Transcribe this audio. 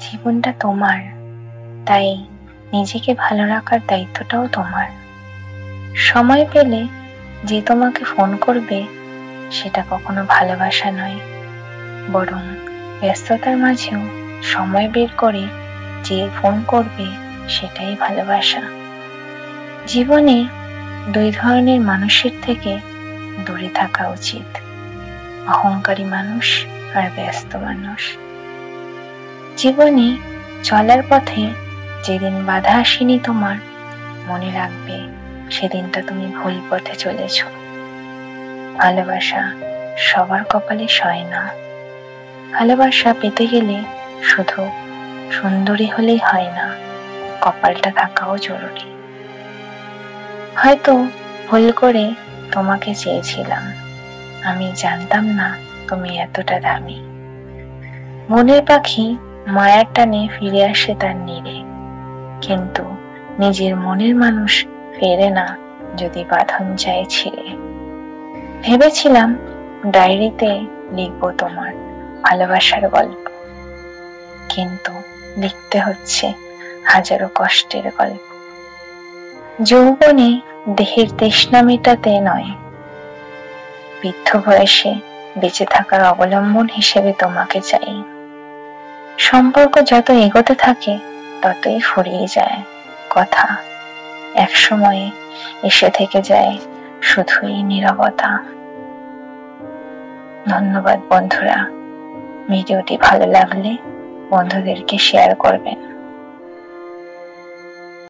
জীবনটা তোমার, তাই নিজেকে ভালো রাখার দায়িত্বটাও তোমার। সময় পেলে যে তোমাকে ফোন করবে সেটা কখনো ভালোবাসা নয়, বরং ব্যস্ততার মাঝেও সময় বের করে যে ফোন করবে সেটাই ভালোবাসা। জীবনে দুই ধরনের মানুষের থেকে দূরে থাকা উচিত, অহংকারী মানুষ আর ব্যস্ত মানুষ। জীবনে চলার পথে যেদিন বাধা আসেনি তোমার, মনে রাখবে সেদিনটা তুমি ভুল পথে চলেছ। ভালোবাসা সবার কপালে সয় না। ভালোবাসা পেতে গেলে শুধু সুন্দরী হলেই হয় না, কপালটা থাকাও জরুরি। হয়তো ভুল করে তোমাকে চেয়েছিলাম, আমি জানতাম না তুমি এতটা দামি। মনের পাখি মায়ার টানে ফিরে আসে তার নীড়ে, কিন্তু নিজের মনের মানুষ ফেরে না যদি বাঁধন যায় ছিঁড়ে। ভেবেছিলাম ডায়েরিতে লিখবো তোমার ভালোবাসার গল্প, কিন্তু লিখতে হচ্ছে হাজারো কষ্টের গল্প। যৌবনে দেহের তৃষ্ণা মেটাতে নয়, বৃদ্ধ বয়সে বেঁচে থাকার অবলম্বন হিসেবে তোমাকে চাই। সম্পর্ক যত এগোতে থাকে ততই ফুরিয়ে যায় কথা, এক সময়ে এসে থেকে যায় শুধুই নীরবতা। ধন্যবাদ বন্ধুরা, ভিডিওটি ভালো লাগলে বন্ধুদেরকে শেয়ার করবেন।